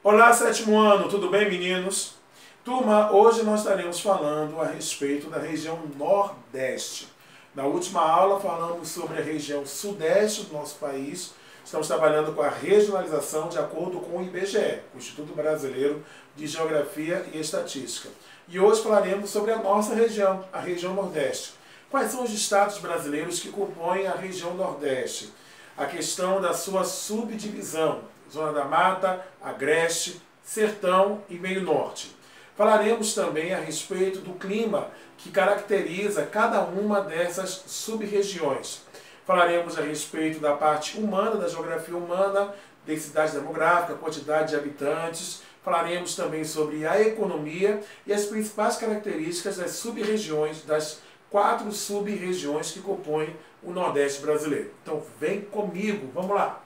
Olá, sétimo ano, tudo bem, meninos? Turma, hoje nós estaremos falando a respeito da região Nordeste. Na última aula falamos sobre a região Sudeste do nosso país. Estamos trabalhando com a regionalização de acordo com o IBGE, o Instituto Brasileiro de Geografia e Estatística. E hoje falaremos sobre a nossa região, a região Nordeste. Quais são os estados brasileiros que compõem a região Nordeste? A questão da sua subdivisão, Zona da Mata, Agreste, Sertão e Meio Norte. Falaremos também a respeito do clima que caracteriza cada uma dessas sub-regiões. Falaremos a respeito da parte humana, da geografia humana, densidade demográfica, quantidade de habitantes. Falaremos também sobre a economia e as principais características das sub-regiões, das 4 sub-regiões que compõem o Nordeste brasileiro. Então vem comigo, vamos lá!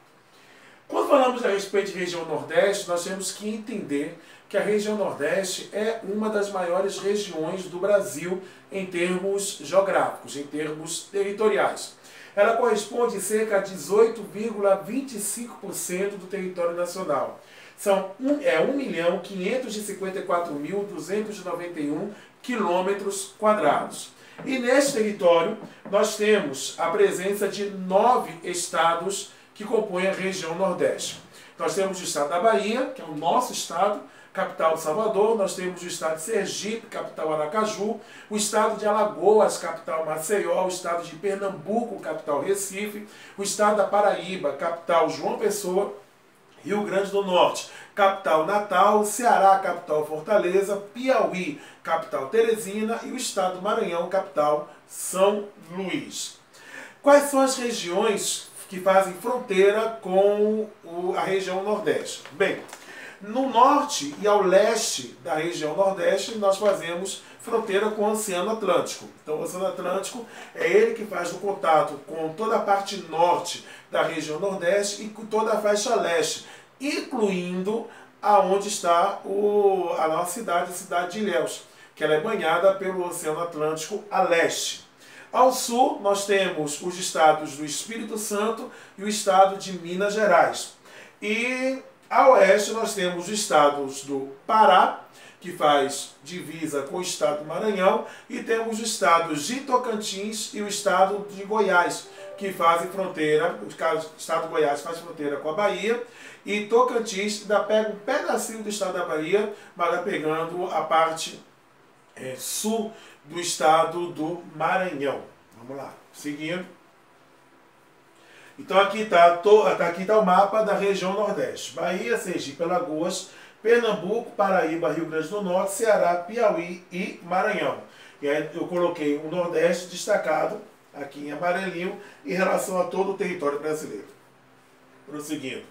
Quando falamos a respeito de região Nordeste, nós temos que entender que a região Nordeste é uma das maiores regiões do Brasil em termos geográficos, em termos territoriais. Ela corresponde a cerca de 18,25% do território nacional. São 1.554.291 quilômetros quadrados. E neste território nós temos a presença de 9 estados que compõem a região Nordeste. Nós temos o estado da Bahia, que é o nosso estado, capital Salvador, nós temos o estado de Sergipe, capital Aracaju, o estado de Alagoas, capital Maceió, o estado de Pernambuco, capital Recife, o estado da Paraíba, capital João Pessoa, Rio Grande do Norte, capital Natal, Ceará, capital Fortaleza, Piauí, capital Teresina e o estado do Maranhão, capital São Luís. Quais são as regiões que fazem fronteira com a região Nordeste? Bem, no norte e ao leste da região Nordeste, nós fazemos fronteira com o Oceano Atlântico. Então, o Oceano Atlântico é ele que faz o contato com toda a parte norte da região Nordeste e com toda a faixa leste, incluindo aonde está a nossa cidade, a cidade de Ilhéus, que ela é banhada pelo Oceano Atlântico a leste. Ao sul, nós temos os estados do Espírito Santo e o estado de Minas Gerais. E a oeste nós temos os estados do Pará, que faz divisa com o estado do Maranhão, e temos os estados de Tocantins e o estado de Goiás, que fazem fronteira, o estado de Goiás faz fronteira com a Bahia, e Tocantins ainda pega um pedacinho do estado da Bahia, mas vai pegando a parte sul do estado do Maranhão. Vamos lá, seguindo. Então aqui está o mapa da região Nordeste. Bahia, Sergipe, Alagoas, Pernambuco, Paraíba, Rio Grande do Norte, Ceará, Piauí e Maranhão. E aí eu coloquei o Nordeste destacado, aqui em amarelinho, em relação a todo o território brasileiro. Prosseguindo.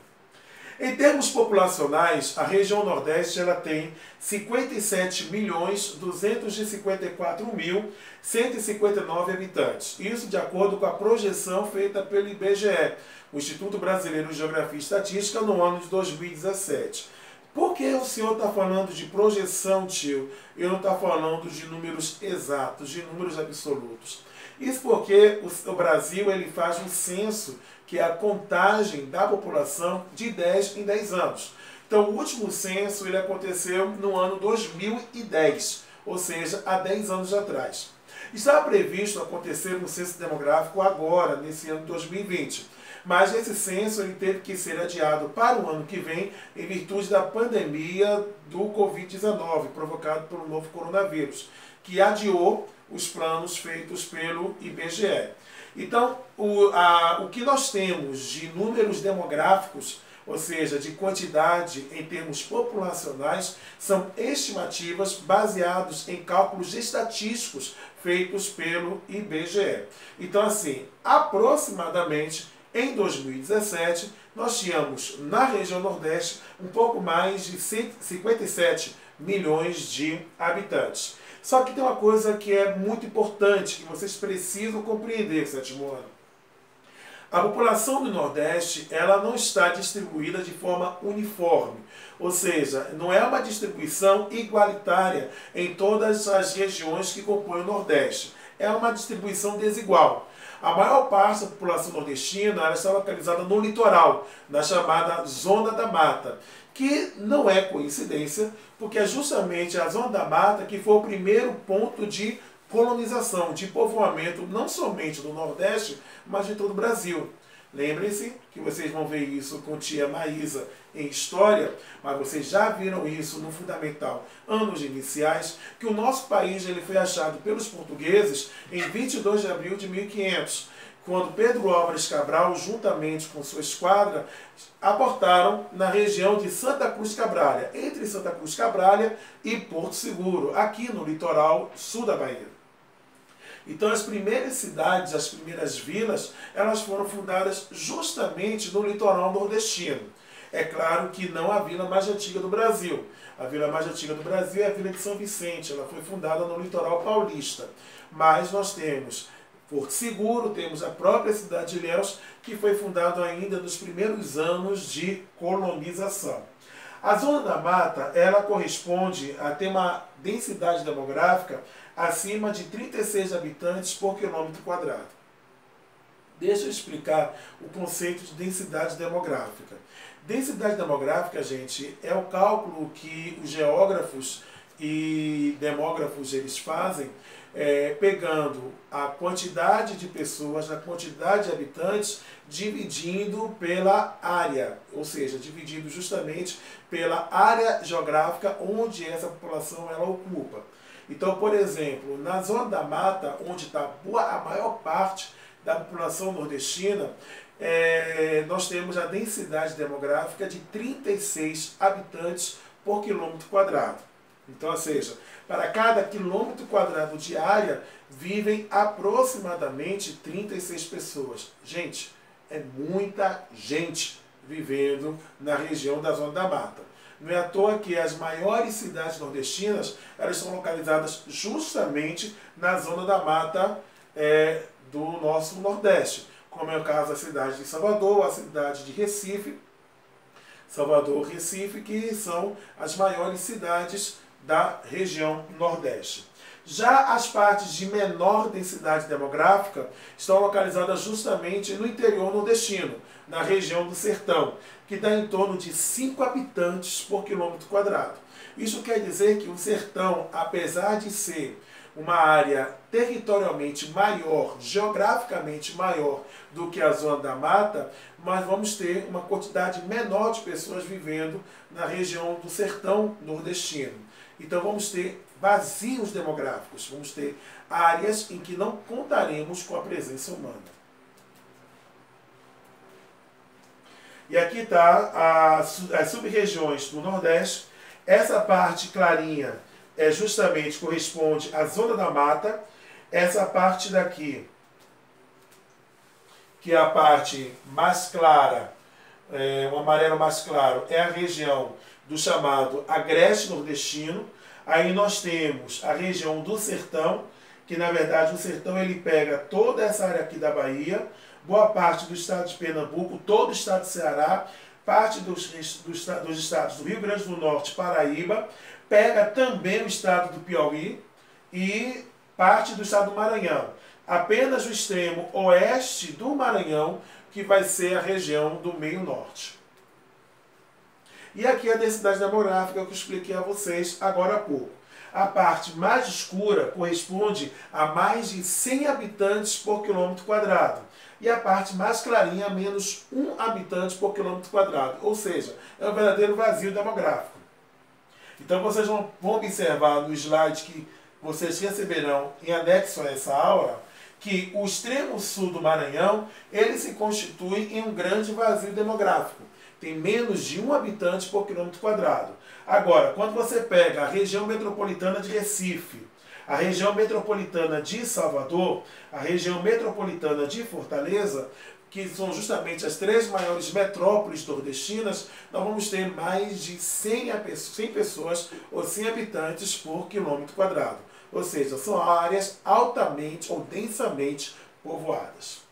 Em termos populacionais, a região Nordeste ela tem 57.254.159 habitantes. Isso de acordo com a projeção feita pelo IBGE, o Instituto Brasileiro de Geografia e Estatística, no ano de 2017. Por que o senhor está falando de projeção, tio? E não está falando de números exatos, de números absolutos. Isso porque o Brasil ele faz um censo, que é a contagem da população de 10 em 10 anos. Então, o último censo ele aconteceu no ano 2010, ou seja, há 10 anos atrás. Estava previsto acontecer um censo demográfico agora, nesse ano de 2020. Mas esse censo ele teve que ser adiado para o ano que vem em virtude da pandemia do Covid-19, provocado pelo novo coronavírus, que adiou os planos feitos pelo IBGE. Então, o que nós temos de números demográficos, ou seja, de quantidade em termos populacionais, são estimativas baseadas em cálculos estatísticos feitos pelo IBGE. Então, assim, aproximadamente em 2017, nós tínhamos na região Nordeste um pouco mais de 157 milhões de habitantes. Só que tem uma coisa que é muito importante, que vocês precisam compreender, sétimo ano. A população do Nordeste ela não está distribuída de forma uniforme, ou seja, não é uma distribuição igualitária em todas as regiões que compõem o Nordeste. É uma distribuição desigual. A maior parte da população nordestina ela está localizada no litoral, na chamada Zona da Mata, que não é coincidência, porque é justamente a Zona da Mata que foi o primeiro ponto de colonização, de povoamento, não somente do Nordeste, mas de todo o Brasil. Lembrem-se que vocês vão ver isso com tia Maísa em História, mas vocês já viram isso no Fundamental Anos Iniciais, que o nosso país ele foi achado pelos portugueses em 22 de abril de 1500, quando Pedro Álvares Cabral, juntamente com sua esquadra, aportaram na região de Santa Cruz Cabrália, entre Santa Cruz Cabrália e Porto Seguro, aqui no litoral sul da Bahia. Então as primeiras cidades, as primeiras vilas, elas foram fundadas justamente no litoral nordestino. É claro que não a vila mais antiga do Brasil. A vila mais antiga do Brasil é a Vila de São Vicente, ela foi fundada no litoral paulista. Mas nós temos Porto Seguro, temos a própria cidade de Ilhéus, que foi fundada ainda nos primeiros anos de colonização. A Zona da Mata, ela corresponde a ter uma densidade demográfica acima de 36 habitantes por quilômetro quadrado. Deixa eu explicar o conceito de densidade demográfica. Densidade demográfica, gente, é o cálculo que os geógrafos e demógrafos eles fazem, pegando a quantidade de pessoas, a quantidade de habitantes, dividindo pela área, ou seja, dividindo justamente pela área geográfica onde essa população ela ocupa. Então, por exemplo, na Zona da Mata, onde está a maior parte da população nordestina, nós temos a densidade demográfica de 36 habitantes por quilômetro quadrado. Então, ou seja, para cada quilômetro quadrado de área, vivem aproximadamente 36 pessoas. Gente, é muita gente vivendo na região da Zona da Mata. Não é à toa que as maiores cidades nordestinas, elas são localizadas justamente na Zona da Mata do nosso Nordeste, como é o caso da cidade de Salvador, a cidade de Recife, Salvador, Recife, que são as maiores cidades da região Nordeste. Já as partes de menor densidade demográfica estão localizadas justamente no interior nordestino, na região do Sertão, que dá em torno de 5 habitantes por quilômetro quadrado. Isso quer dizer que o Sertão, apesar de ser uma área territorialmente maior, geograficamente maior do que a Zona da Mata, nós vamos ter uma quantidade menor de pessoas vivendo na região do Sertão nordestino. Então vamos ter vazios demográficos, vamos ter áreas em que não contaremos com a presença humana. E aqui está as sub-regiões do Nordeste. Essa parte clarinha justamente corresponde à Zona da Mata. Essa parte daqui, que é a parte mais clara, o amarelo mais claro, é a região do chamado Agreste Nordestino. Aí nós temos a região do Sertão, que na verdade o Sertão ele pega toda essa área aqui da Bahia, boa parte do estado de Pernambuco, todo o estado de Ceará, parte dos estados do Rio Grande do Norte, Paraíba, pega também o estado do Piauí e parte do estado do Maranhão. Apenas o extremo oeste do Maranhão, que vai ser a região do meio norte. E aqui a densidade demográfica que eu expliquei a vocês agora há pouco. A parte mais escura corresponde a mais de 100 habitantes por quilômetro quadrado. E a parte mais clarinha a menos 1 habitante por quilômetro quadrado. Ou seja, é um verdadeiro vazio demográfico. Então vocês vão observar no slide que vocês receberão em anexo a essa aula, que o extremo sul do Maranhão, ele se constitui em um grande vazio demográfico. Tem menos de 1 habitante por quilômetro quadrado. Agora, quando você pega a região metropolitana de Recife, a região metropolitana de Salvador, a região metropolitana de Fortaleza, que são justamente as 3 maiores metrópoles nordestinas, nós vamos ter mais de 100 pessoas ou 100 habitantes por quilômetro quadrado. Ou seja, são áreas altamente ou densamente povoadas.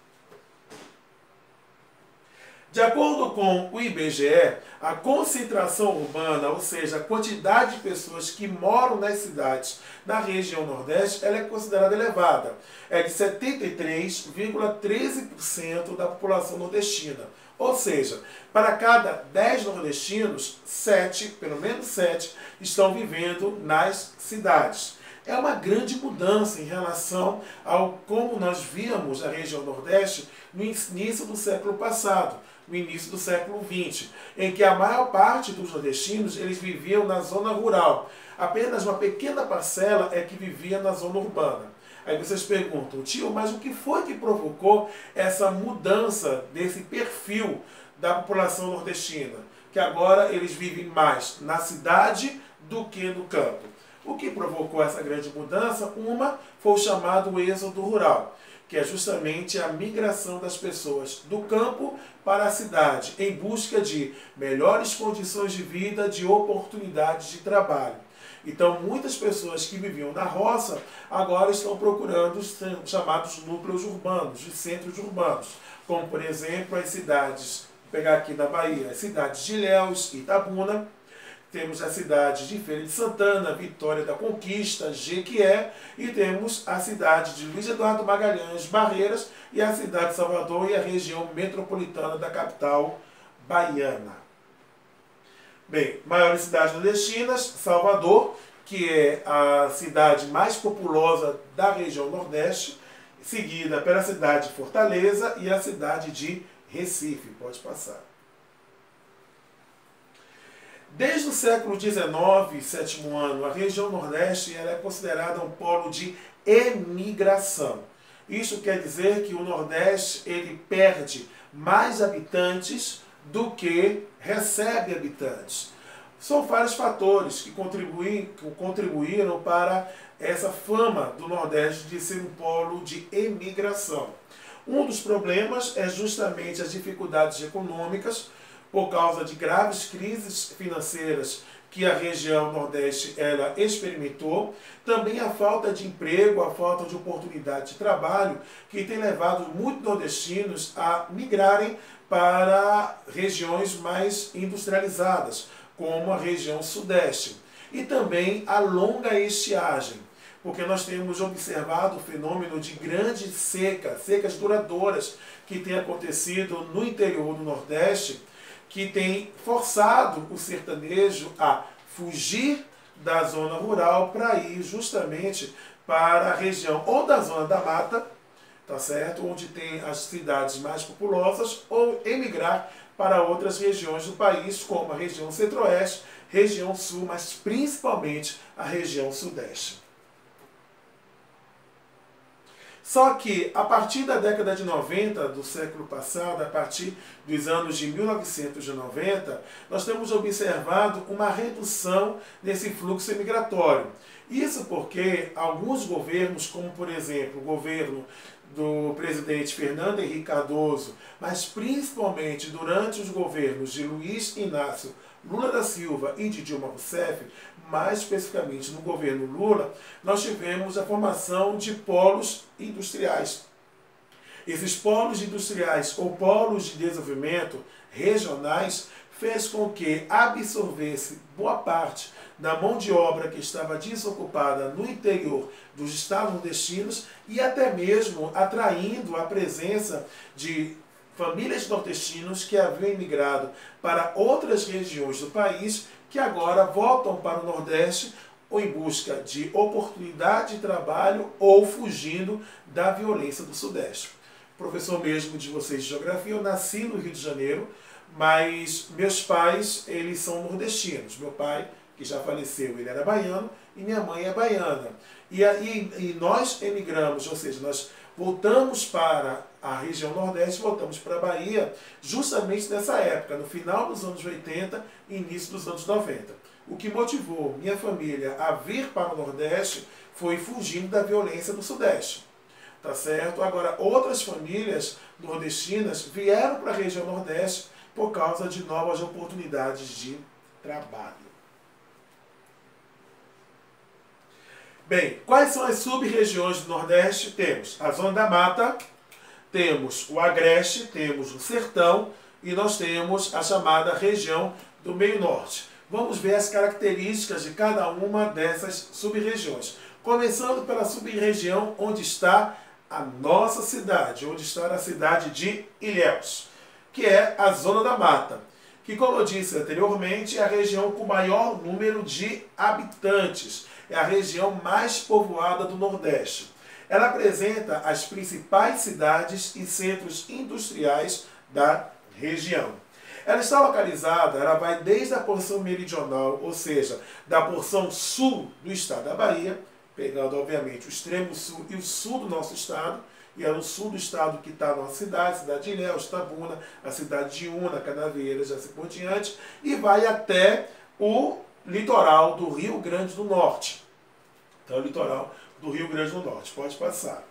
De acordo com o IBGE, a concentração urbana, ou seja, a quantidade de pessoas que moram nas cidades na região Nordeste, ela é considerada elevada. É de 73,13% da população nordestina. Ou seja, para cada 10 nordestinos, 7, pelo menos 7, estão vivendo nas cidades. É uma grande mudança em relação ao como nós víamos a região Nordeste no início do século passado, no início do século XX, em que a maior parte dos nordestinos eles viviam na zona rural. Apenas uma pequena parcela é que vivia na zona urbana. Aí vocês perguntam, tio, mas o que foi que provocou essa mudança desse perfil da população nordestina? Que agora eles vivem mais na cidade do que no campo. O que provocou essa grande mudança? Uma foi o chamado êxodo rural, que é justamente a migração das pessoas do campo para a cidade, em busca de melhores condições de vida, de oportunidades de trabalho. Então, muitas pessoas que viviam na roça agora estão procurando os chamados núcleos urbanos, os centros urbanos, como, por exemplo, as cidades, vou pegar aqui na Bahia, as cidades de Ilhéus e Itabuna, temos a cidade de Feira de Santana, Vitória da Conquista, Jequié, e temos a cidade de Luiz Eduardo Magalhães, Barreiras, e a cidade de Salvador e a região metropolitana da capital baiana. Bem, maiores cidades nordestinas, Salvador, que é a cidade mais populosa da região Nordeste, seguida pela cidade de Fortaleza e a cidade de Recife. Pode passar. Desde o século XIX, sétimo ano, a região Nordeste ela é considerada um polo de emigração. Isso quer dizer que o Nordeste ele perde mais habitantes do que recebe habitantes. São vários fatores que contribuíram para essa fama do Nordeste de ser um polo de emigração. Um dos problemas é justamente as dificuldades econômicas, por causa de graves crises financeiras que a região Nordeste ela experimentou, também a falta de emprego, a falta de oportunidade de trabalho, que tem levado muitos nordestinos a migrarem para regiões mais industrializadas, como a região Sudeste. E também a longa estiagem, porque nós temos observado o fenômeno de grandes secas duradouras, que tem acontecido no interior do Nordeste, que tem forçado o sertanejo a fugir da zona rural para ir justamente para a região ou da zona da mata, tá certo? Onde tem as cidades mais populosas, ou emigrar para outras regiões do país, como a região centro-oeste, região sul, mas principalmente a região sudeste. Só que, a partir da década de 90 do século passado, a partir dos anos de 1990, nós temos observado uma redução nesse fluxo migratório. Isso porque alguns governos, como por exemplo o governo do presidente Fernando Henrique Cardoso, mas principalmente durante os governos de Luiz Inácio Lula da Silva e de Dilma Rousseff, mais especificamente no governo Lula, nós tivemos a formação de polos industriais. Esses polos industriais ou polos de desenvolvimento regionais fez com que absorvesse boa parte da mão de obra que estava desocupada no interior dos estados nordestinos e até mesmo atraindo a presença de famílias nordestinos que haviam emigrado para outras regiões do país, que agora voltam para o Nordeste ou em busca de oportunidade de trabalho ou fugindo da violência do Sudeste. Professor mesmo de vocês de Geografia, eu nasci no Rio de Janeiro, mas meus pais, eles são nordestinos. Meu pai, que já faleceu, ele era baiano, e minha mãe é baiana. E nós emigramos, ou seja, nós voltamos para a região Nordeste, voltamos para a Bahia, justamente nessa época, no final dos anos 80 e início dos anos 90. O que motivou minha família a vir para o Nordeste foi fugindo da violência do Sudeste. Tá certo? Agora, outras famílias nordestinas vieram para a região Nordeste por causa de novas oportunidades de trabalho. Bem, quais são as sub-regiões do Nordeste? Temos a Zona da Mata, temos o Agreste, temos o Sertão e nós temos a chamada região do Meio Norte. Vamos ver as características de cada uma dessas sub-regiões. Começando pela sub-região onde está a nossa cidade, onde está a cidade de Ilhéus, que é a Zona da Mata, que, como eu disse anteriormente, é a região com maior número de habitantes, é a região mais povoada do Nordeste. Ela apresenta as principais cidades e centros industriais da região. Ela está localizada, ela vai desde a porção meridional, ou seja, da porção sul do estado da Bahia, pegando, obviamente, o extremo sul e o sul do nosso estado, e é no sul do estado que está a nossa cidade, a cidade de Ilhéus, Itabuna, a cidade de Una, Canaveiras, assim por diante, e vai até o litoral do Rio Grande do Norte. Então, o litoral do Rio Grande do Norte, pode passar.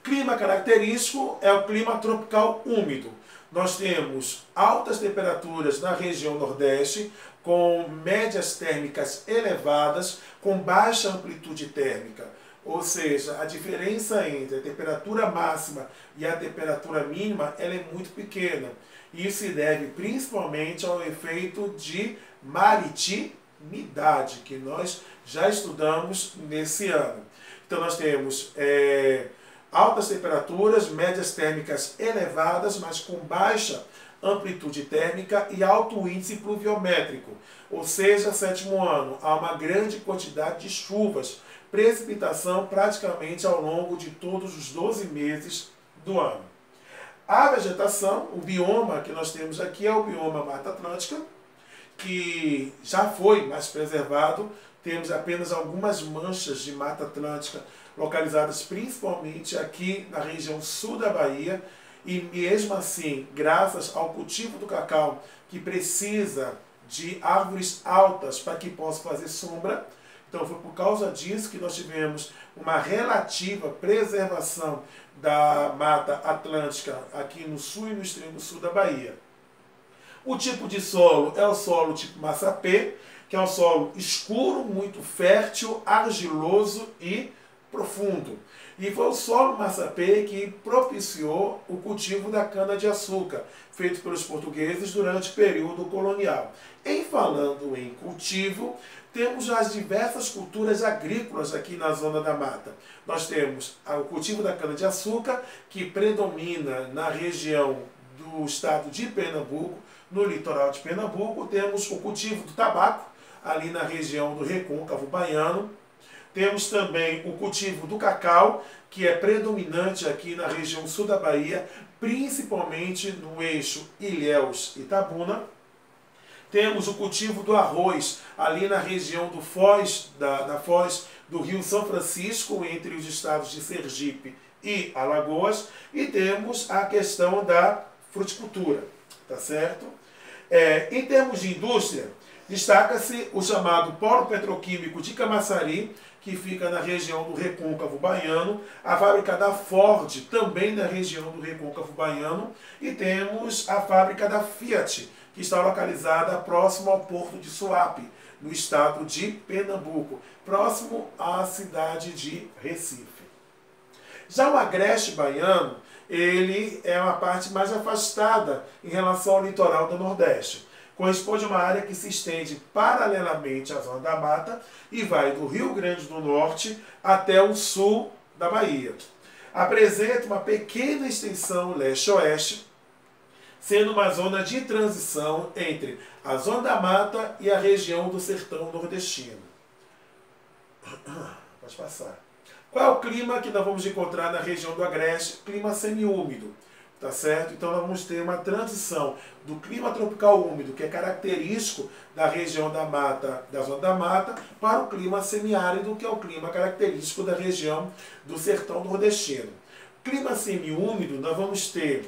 Clima característico é o clima tropical úmido. Nós temos altas temperaturas na região Nordeste, com médias térmicas elevadas, com baixa amplitude térmica. Ou seja, a diferença entre a temperatura máxima e a temperatura mínima ela é muito pequena. Isso se deve principalmente ao efeito de maritimidade, que nós já estudamos nesse ano. Então nós temos altas temperaturas, médias térmicas elevadas, mas com baixa amplitude térmica e alto índice pluviométrico. Ou seja, sétimo ano, há uma grande quantidade de chuvas, precipitação praticamente ao longo de todos os 12 meses do ano. A vegetação, o bioma que nós temos aqui é o bioma Mata Atlântica, que já foi mais preservado. Temos apenas algumas manchas de Mata Atlântica localizadas principalmente aqui na região sul da Bahia, e mesmo assim, graças ao cultivo do cacau, que precisa de árvores altas para que possa fazer sombra, então foi por causa disso que nós tivemos uma relativa preservação da Mata Atlântica aqui no sul e no extremo sul da Bahia. O tipo de solo é o solo tipo massapê, que é um solo escuro, muito fértil, argiloso e profundo. E foi o solo massapê que propiciou o cultivo da cana-de-açúcar, feito pelos portugueses durante o período colonial. Em falando em cultivo, temos as diversas culturas agrícolas aqui na zona da mata. Nós temos o cultivo da cana-de-açúcar, que predomina na região do estado de Pernambuco, no litoral de Pernambuco. Temos o cultivo do tabaco, ali na região do Recôncavo Baiano. Temos também o cultivo do cacau, que é predominante aqui na região sul da Bahia, principalmente no eixo Ilhéus-Itabuna. Temos o cultivo do arroz, ali na região do Foz, da Foz do Rio São Francisco, entre os estados de Sergipe e Alagoas. E temos a questão da fruticultura, tá certo? Em termos de indústria, destaca-se o chamado Polo Petroquímico de Camaçari, que fica na região do Recôncavo Baiano, a fábrica da Ford, também na região do Recôncavo Baiano, e temos a fábrica da Fiat, que está localizada próximo ao porto de Suape, no estado de Pernambuco, próximo à cidade de Recife. Já o Agreste Baiano, ele é uma parte mais afastada em relação ao litoral do Nordeste. Corresponde a uma área que se estende paralelamente à zona da mata e vai do Rio Grande do Norte até o sul da Bahia. Apresenta uma pequena extensão leste-oeste, sendo uma zona de transição entre a zona da mata e a região do sertão nordestino. Pode passar. Qual é o clima que nós vamos encontrar na região do Agreste? Clima semiúmido. Tá certo? Então nós vamos ter uma transição do clima tropical úmido, que é característico da região da mata, da zona da mata, para o clima semiárido, que é o clima característico da região do sertão nordestino. Clima semiúmido, nós vamos ter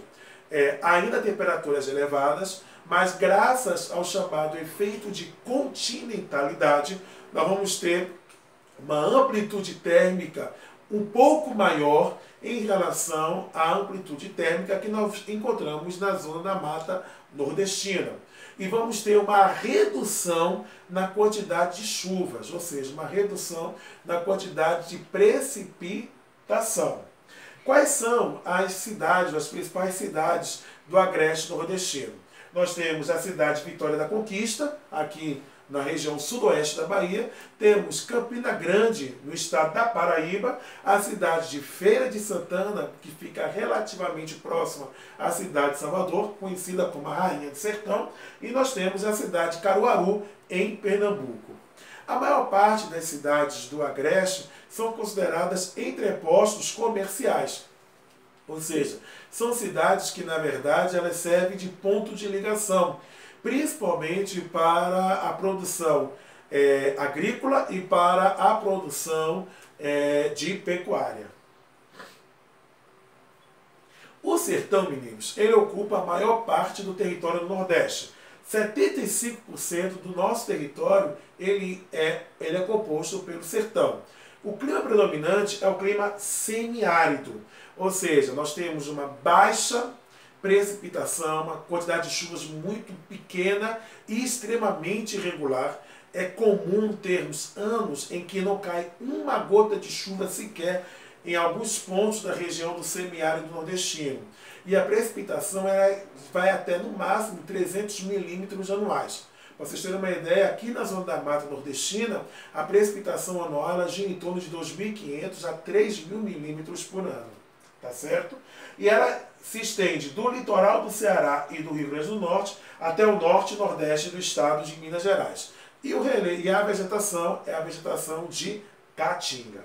ainda temperaturas elevadas, mas graças ao chamado efeito de continentalidade, nós vamos ter uma amplitude térmica um pouco maior em relação à amplitude térmica que nós encontramos na zona da mata nordestina. E vamos ter uma redução na quantidade de chuvas, ou seja, uma redução na quantidade de precipitação. Quais são as cidades, as principais cidades do Agreste nordestino? Nós temos a cidade de Vitória da Conquista, aqui na região sudoeste da Bahia, temos Campina Grande, no estado da Paraíba, a cidade de Feira de Santana, que fica relativamente próxima à cidade de Salvador, conhecida como a Rainha do Sertão, e nós temos a cidade de Caruaru, em Pernambuco. A maior parte das cidades do Agreste são consideradas entrepostos comerciais, ou seja, são cidades que, na verdade, elas servem de ponto de ligação, principalmente para a produção agrícola e para a produção de pecuária. O sertão, meninos, ele ocupa a maior parte do território do Nordeste. 75% do nosso território ele é composto pelo sertão. O clima predominante é o clima semiárido, ou seja, nós temos uma baixa precipitação, uma quantidade de chuvas muito pequena e extremamente irregular. É comum termos anos em que não cai uma gota de chuva sequer em alguns pontos da região do semiárido nordestino. E a precipitação vai até no máximo 300 milímetros anuais. Para vocês terem uma ideia, aqui na zona da Mata Nordestina, a precipitação anual gira em torno de 2.500 a 3.000 milímetros por ano. Tá certo? E ela se estende do litoral do Ceará e do Rio Grande do Norte até o norte e nordeste do estado de Minas Gerais. E a vegetação é a vegetação de caatinga.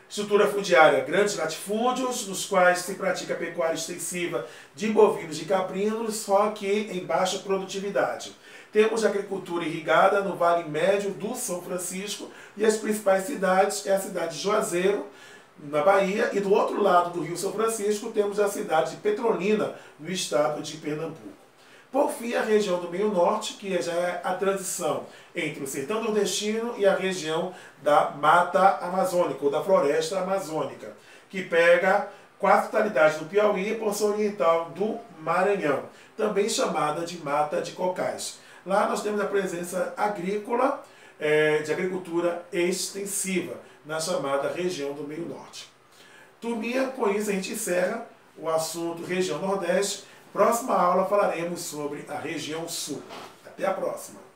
Estrutura fundiária, grandes latifúndios, nos quais se pratica pecuária extensiva de bovinos e caprinos, só que em baixa produtividade. Temos agricultura irrigada no Vale Médio do São Francisco e as principais cidades é a cidade de Juazeiro, na Bahia, e do outro lado do Rio São Francisco temos a cidade de Petrolina, no estado de Pernambuco. Por fim, a região do meio norte, que já é a transição entre o sertão nordestino e a região da mata amazônica, ou da floresta amazônica, que pega quase a totalidade do Piauí e a porção oriental do Maranhão, também chamada de mata de cocais. Lá nós temos a presença agrícola, de agricultura extensiva, na chamada região do meio norte. Turminha, com isso a gente encerra o assunto região nordeste. Próxima aula falaremos sobre a região sul. Até a próxima!